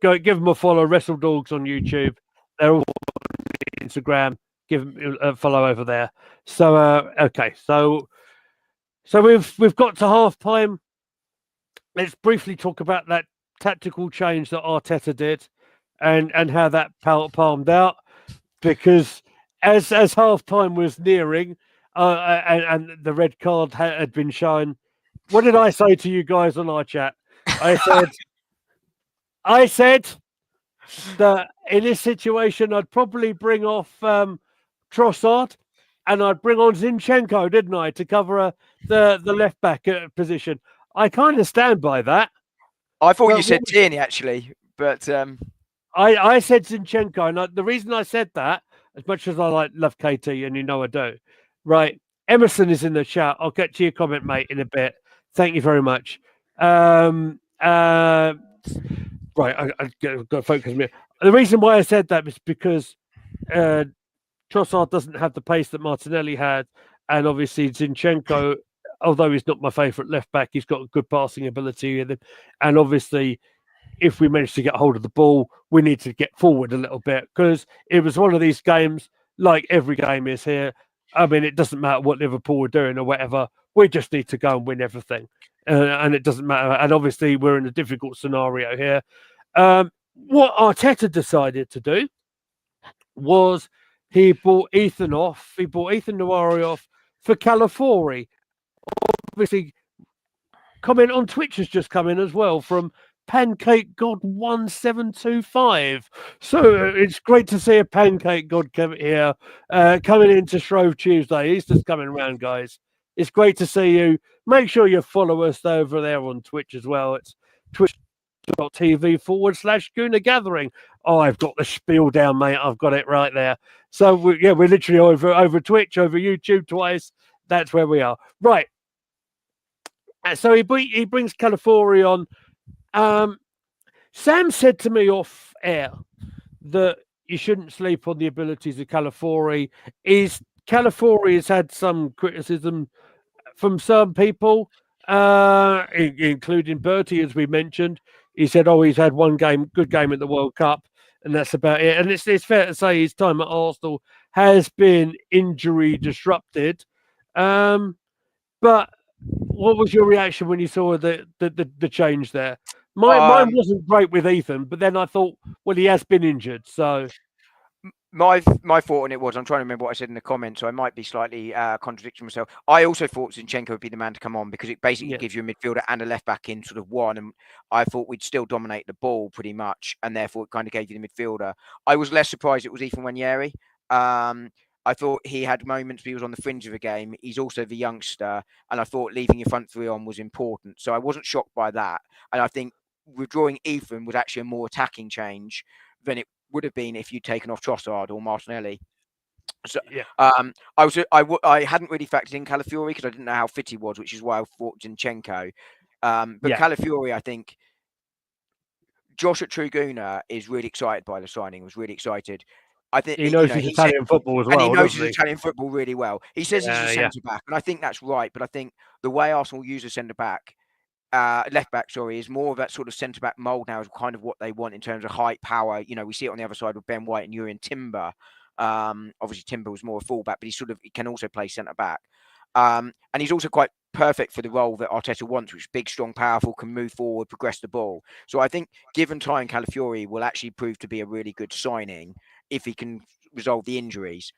Go give them a follow. Wrestle Dogs on YouTube. They're all on Instagram. Give them a follow over there. So okay, so we've got to half time. Let's briefly talk about that tactical change that Arteta did, and how that palmed out. Because as half time was nearing, and the red card had been shown, what did I say to you guys on our chat? I said that in this situation, I'd probably bring off Trossard, and I'd bring on Zinchenko, didn't I, to cover the left back position. I kind of stand by that. I thought you said Tierney, actually, but I said Zinchenko, and the reason I said that, as much as I love KT, and you know I do, right? Emerson is in the chat. I'll get to your comment, mate, in a bit. Thank you very much. Right, I've got to focus me. The reason why I said that is because Trossard doesn't have the pace that Martinelli had, and obviously Zinchenko, although he's not my favourite left back, he's got good passing ability with him, and obviously, if we manage to get hold of the ball, we need to get forward a little bit, because it was one of these games, like every game is here. I mean, it doesn't matter what Liverpool are doing or whatever. We just need to go and win everything. And it doesn't matter. And obviously, we're in a difficult scenario here. What Arteta decided to do was he bought Ethan off. He bought Ethan Newari off for Calafiori. Obviously, comment on Twitch has just come in as well from Pancake God 1725. So it's great to see a Pancake God come here, coming into Shrove Tuesday. He's just coming around, guys. It's great to see you. Make sure you follow us over there on Twitch as well. It's twitch.tv/Gooner Gathering. Oh, I've got the spiel down, mate. I've got it right there. So we're literally over Twitch, over YouTube twice. That's where we are. Right. So he brings Calafiori on. Sam said to me off air that you shouldn't sleep on the abilities of Calafiori. Calafiori has had some criticism from some people, including Bertie, as we mentioned. He said, he's had one good game at the World Cup, and that's about it. And it's fair to say his time at Arsenal has been injury disrupted. But what was your reaction when you saw the change there? Mine wasn't great with Ethan, but then I thought, well, he has been injured, so. My thought on it was, I'm trying to remember what I said in the comments, so I might be slightly contradicting myself. I also thought Zinchenko would be the man to come on, because it basically gives you a midfielder and a left back in sort of one, and I thought we'd still dominate the ball pretty much, and therefore it kind of gave you the midfielder. I was less surprised it was Ethan Nwaneri. I thought he had moments, but he was on the fringe of a game. He's also the youngster, and I thought leaving your front three on was important, so I wasn't shocked by that. And I think withdrawing Ethan was actually a more attacking change than it would have been if you'd taken off Trossard or Martinelli. So, I hadn't really factored in Calafiori because I didn't know how fit he was, which is why I thought Zinchenko. But Calafiori, I think Josh at True Gooner is really excited by the signing. Was really excited. I think he knows his Italian football as well. And he knows his Italian football really well. He says he's a centre back, and I think that's right. But I think the way Arsenal use a centre back. Left back, is more of that sort of centre back mould now, is kind of what they want in terms of height, power. You know, we see it on the other side with Ben White and Urian Timber. Obviously, Timber was more a fullback, but he can also play centre back. And he's also quite perfect for the role that Arteta wants, which is big, strong, powerful, can move forward, progress the ball. So I think, given time, Calafiori will actually prove to be a really good signing if he can resolve the injuries.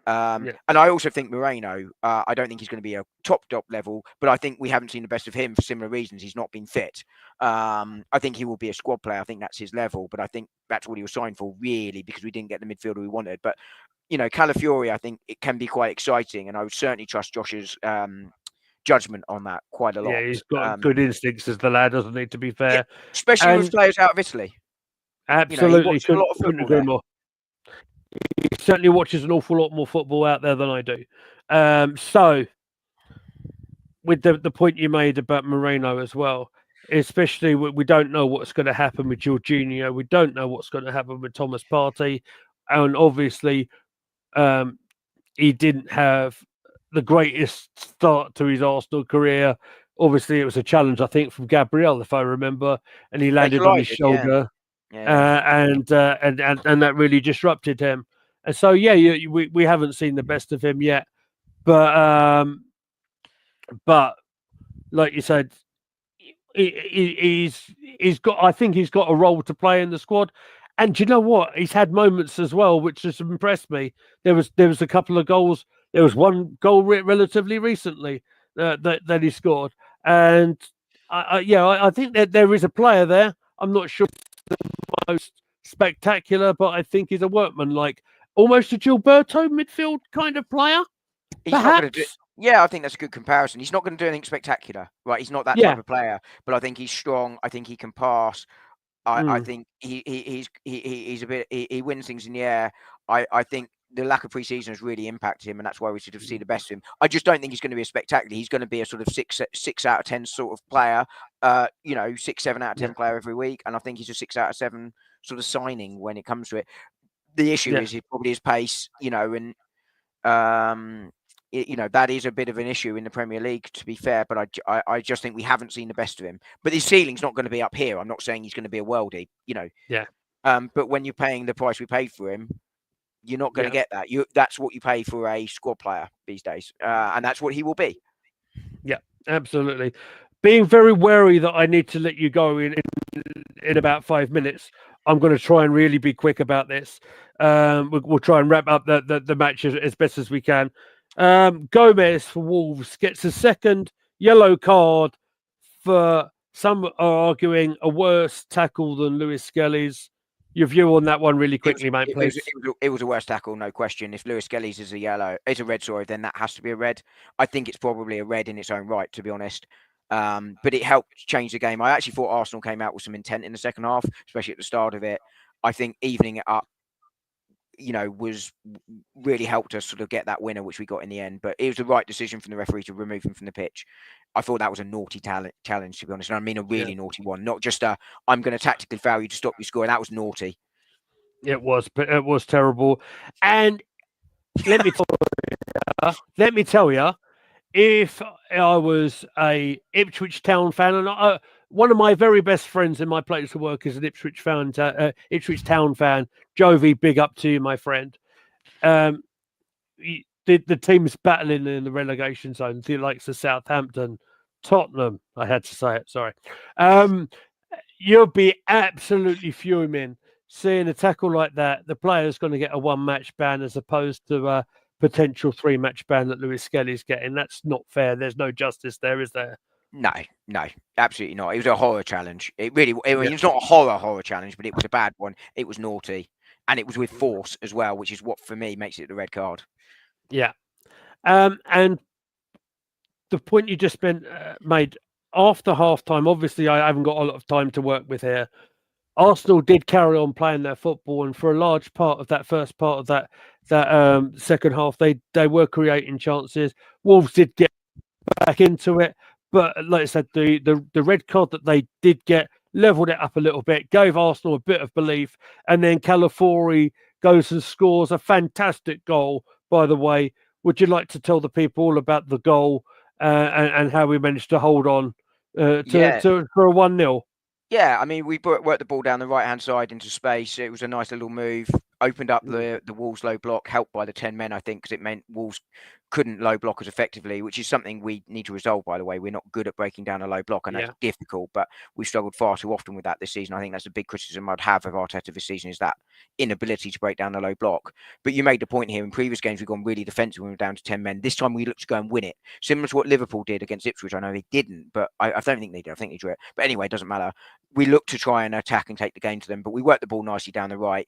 And I also think Moreno, I don't think he's going to be a top level, but I think we haven't seen the best of him for similar reasons. He's not been fit. I think he will be a squad player. I think that's his level, but I think that's what he was signed for, really, because we didn't get the midfielder we wanted. But Calafiori, I think it can be quite exciting, and I would certainly trust Josh's judgment on that quite a lot. Yeah, he's got good instincts as the lad, doesn't he? To be fair, especially with players out of Italy. Absolutely, he a lot of couldn't agree more. He certainly watches an awful lot more football out there than I do. So, with the point you made about Moreno as well, especially we don't know what's going to happen with Jorginho. We don't know what's going to happen with Thomas Partey, and obviously, he didn't have the greatest start to his Arsenal career. Obviously, it was a challenge, I think, from Gabriel, if I remember, and he landed on his shoulder. And that really disrupted him. And so, we haven't seen the best of him yet. But like you said, he's got. I think he's got a role to play in the squad. And do you know what? He's had moments as well, which has impressed me. There was a couple of goals. There was one goal relatively recently that he scored, and I think that there is a player there. I'm not sure the most spectacular, but I think he's a workman, like almost a Gilberto midfield kind of player. He's not going to do. Yeah, I think that's a good comparison. He's not going to do anything spectacular, right? He's not that type of player, but I think he's strong. I think he can pass. I think he's a bit. He wins things in the air. I think the lack of preseason has really impacted him, and that's why we sort of see the best of him. I just don't think he's going to be a spectacular. He's going to be a sort of six out of 10 sort of player. 6, 7 out of 10 player every week, and I think he's a 6 out of 7 sort of signing when it comes to it. The issue is probably his pace, and that is a bit of an issue in the Premier League, to be fair. But I just think we haven't seen the best of him. But his ceiling's not going to be up here. I'm not saying he's going to be a worldie, Yeah. But when you're paying the price we paid for him, you're not going to get that. That's what you pay for a squad player these days, and that's what he will be. Yeah, absolutely. Being very wary that I need to let you go in about 5 minutes. I'm going to try and really be quick about this. We'll try and wrap up the match as best as we can. Gomez for Wolves gets a second yellow card for, some are arguing, a worse tackle than Lewis Skelly's. Your view on that one really quickly, mate, please. It was a worse tackle, no question. If Lewis Skelly's is a red, then that has to be a red. I think it's probably a red in its own right, to be honest. But it helped change the game. I actually thought Arsenal came out with some intent in the second half, especially at the start of it. I think evening it up, was really helped us sort of get that winner, which we got in the end. But it was the right decision from the referee to remove him from the pitch. I thought that was a naughty challenge, to be honest. And I mean a really naughty one, not just I'm going to tactically foul you to stop you scoring. That was naughty. It was terrible. And let me tell you, if I was a Ipswich Town fan, and one of my very best friends in my place of work is an Ipswich Town fan. Jovi, big up to you, my friend. The team's battling in the relegation zone, the likes of Southampton, Tottenham. I had to say it. Sorry. You'll be absolutely fuming seeing a tackle like that. The player's going to get a 1-match ban as opposed to a potential 3-match ban that Lewis Skelly's getting. That's not fair. There's no justice there, is there? No, absolutely not. It was a horror challenge. It really, it's not a horror challenge, but it was a bad one. It was naughty, and it was with force as well, which is what for me makes it the red card. Yeah, and the point you just made after half-time, obviously I haven't got a lot of time to work with here. Arsenal did carry on playing their football, and for a large part of that first part of that second half, they were creating chances. Wolves did get back into it, but like I said, the red card that they did get leveled it up a little bit, gave Arsenal a bit of belief, and then Calafiori goes and scores a fantastic goal, by the way. Would you like to tell the people all about the goal and how we managed to hold on for a 1-0? Yeah, I mean, we worked the ball down the right-hand side into space. It was a nice little move. Opened up the Wolves low block, helped by the 10 men, I think, because it meant Wolves couldn't low block as effectively, which is something we need to resolve, by the way. We're not good at breaking down a low block, and that's difficult, but we've struggled far too often with that this season. I think that's a big criticism I'd have of Arteta this season, is that inability to break down a low block. But you made the point here, in previous games, we've gone really defensive when we're down to 10 men. This time we look to go and win it, similar to what Liverpool did against Ipswich. I know they didn't, but I don't think they did. I think they drew it. But anyway, it doesn't matter. We look to try and attack and take the game to them, but we worked the ball nicely down the right.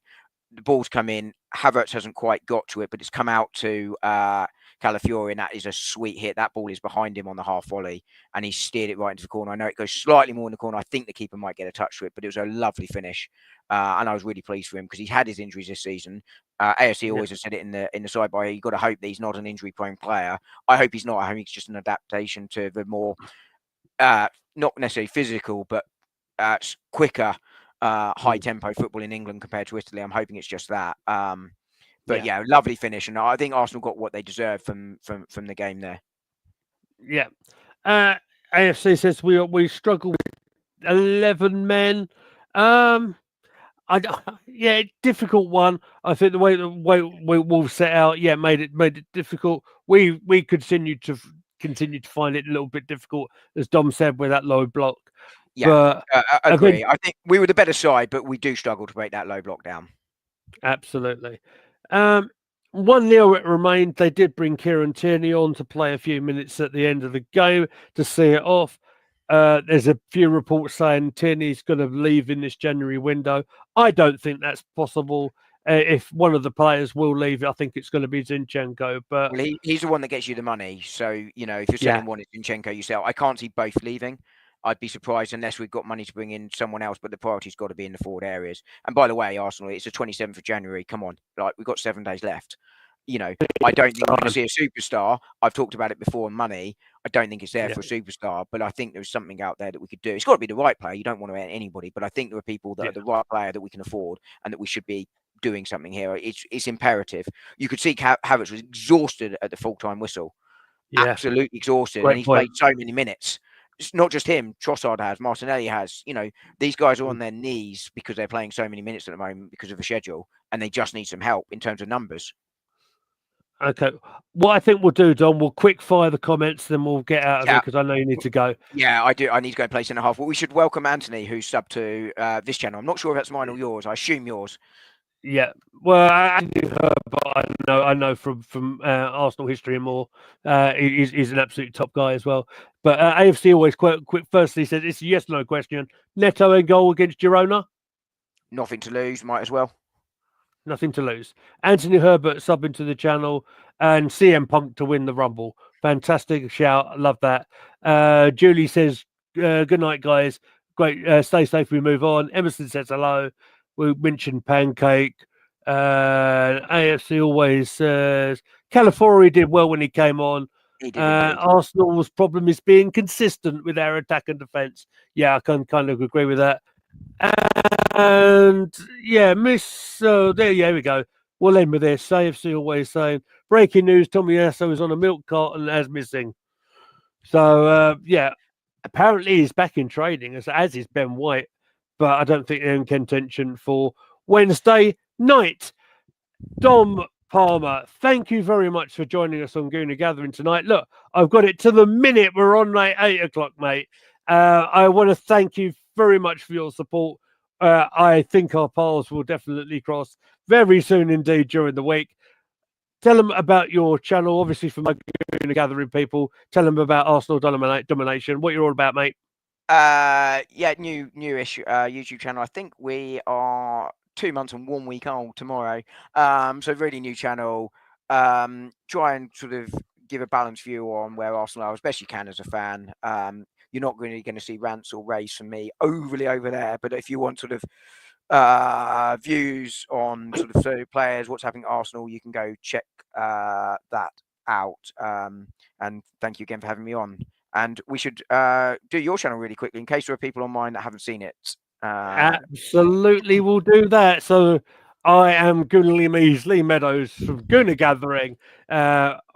the ball's come in. Havertz hasn't quite got to it, but it's come out to Calafiori, and that is a sweet hit. That ball is behind him on the half volley, and he steered it right into the corner. I know it goes slightly more in the corner. I think the keeper might get a touch to it, but it was a lovely finish, and I was really pleased for him because he's had his injuries this season. AFC always has said it in the sidebar. You've got to hope that he's not an injury-prone player. I hope he's not. I hope he's just an adaptation to the more not necessarily physical, but quicker, high tempo football in England compared to Italy. I'm hoping it's just that. But yeah, lovely finish, and I think Arsenal got what they deserved from the game there. Yeah, AFC says we struggle with 11 men. Difficult one. I think the way Wolves set out, made it difficult. We continue to find it a little bit difficult, as Dom said, with that low block. Yeah, but I agree. I think we were the better side, but we do struggle to break that low block down. Absolutely. 1-0 it remained. They did bring Kieran Tierney on to play a few minutes at the end of the game to see it off. There's a few reports saying Tierney's going to leave in this January window. I don't think that's possible. If one of the players will leave, I think it's going to be Zinchenko. But he's the one that gets you the money. So, if you're selling one, it's Zinchenko yourself. I can't see both leaving. I'd be surprised unless we've got money to bring in someone else, but the priority's got to be in the forward areas. And by the way, Arsenal, it's the 27th of January. Come on, we've got 7 days left. I don't think we're going to see a superstar. I've talked about it before on money. I don't think it's there for a superstar, but I think there's something out there that we could do. It's got to be the right player. You don't want to earn anybody, but I think there are people that are the right player that we can afford and that we should be doing something here. It's imperative. You could see Havertz was exhausted at the full-time whistle. Yeah. Absolutely exhausted. And he's played so many minutes. It's not just him. Trossard has, Martinelli has. These guys are on their knees because they're playing so many minutes at the moment because of the schedule, and they just need some help in terms of numbers. Okay. What I think we'll do, Don, we'll quick fire the comments, then we'll get out of it because I know you need to go. Yeah, I do. I need to go play centre half. Well, we should welcome Anthony, who's subbed to this channel. I'm not sure if that's mine or yours. I assume yours. Yeah, well, I knew her, but I know from Arsenal history and more. He's an absolute top guy as well. But AFC always quick. Firstly, says it's a yes/no question. Neto in goal against Girona. Nothing to lose. Might as well. Nothing to lose. Anthony Herbert subbing to the channel and CM Punk to win the Rumble. Fantastic shout. I love that. Julie says, good night, guys. Great. Stay safe. We move on. Emerson says hello. We mentioned Pancake. AFC always says Calafiori did well when he came on. He did Arsenal's problem is being consistent with our attack and defence. Yeah, I can kind of agree with that. And yeah, there we go. We'll end with this. AFC always saying breaking news: Tommy Yasso is on a milk carton as missing. So apparently he's back in trading, as is Ben White. But I don't think they're in contention for Wednesday night. Dom Palmer, thank you very much for joining us on Gooner Gathering tonight. Look, I've got it to the minute. We're on like 8 o'clock, mate. I want to thank you very much for your support. I think our paths will definitely cross very soon indeed during the week. Tell them about your channel, obviously for my Gooner Gathering people. Tell them about Arsenal domination, what you're all about, mate. Newish YouTube channel. I think we are 2 months and 1 week old tomorrow. So really new channel. Try and sort of give a balanced view on where Arsenal are as best you can as a fan. You're not really going to see rants or raves from me overly over there, but if you want sort of views on sort of players, what's happening at Arsenal, you can go check that out. And thank you again for having me on. And we should do your channel really quickly in case there are people on mine that haven't seen it. Absolutely, we'll do that. So I am Gooner Lee Meadows from Gooner Gathering.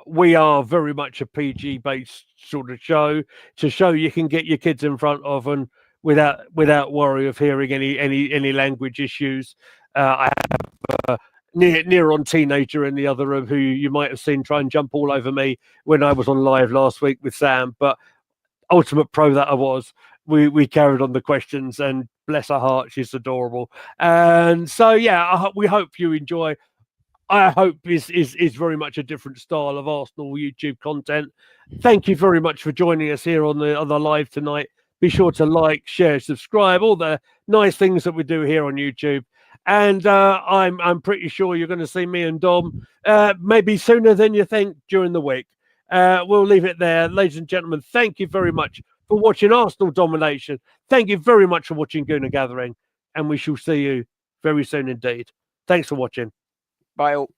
We are very much a PG-based sort of show. It's a show you can get your kids in front of and without worry of hearing any language issues. I have near on teenager in the other room who you might have seen try and jump all over me when I was on live last week with Sam, but ultimate pro that I was, we carried on the questions and bless her heart, she's adorable. And so we hope you enjoy. I hope is very much a different style of Arsenal YouTube content. Thank you very much for joining us here on the live tonight. Be sure to like, share, subscribe, all the nice things that we do here on YouTube. And I'm pretty sure you're going to see me and Dom maybe sooner than you think during the week. We'll leave it there. Ladies and gentlemen, thank you very much for watching Arsenal Domination. Thank you very much for watching Gooner Gathering. And we shall see you very soon indeed. Thanks for watching. Bye all.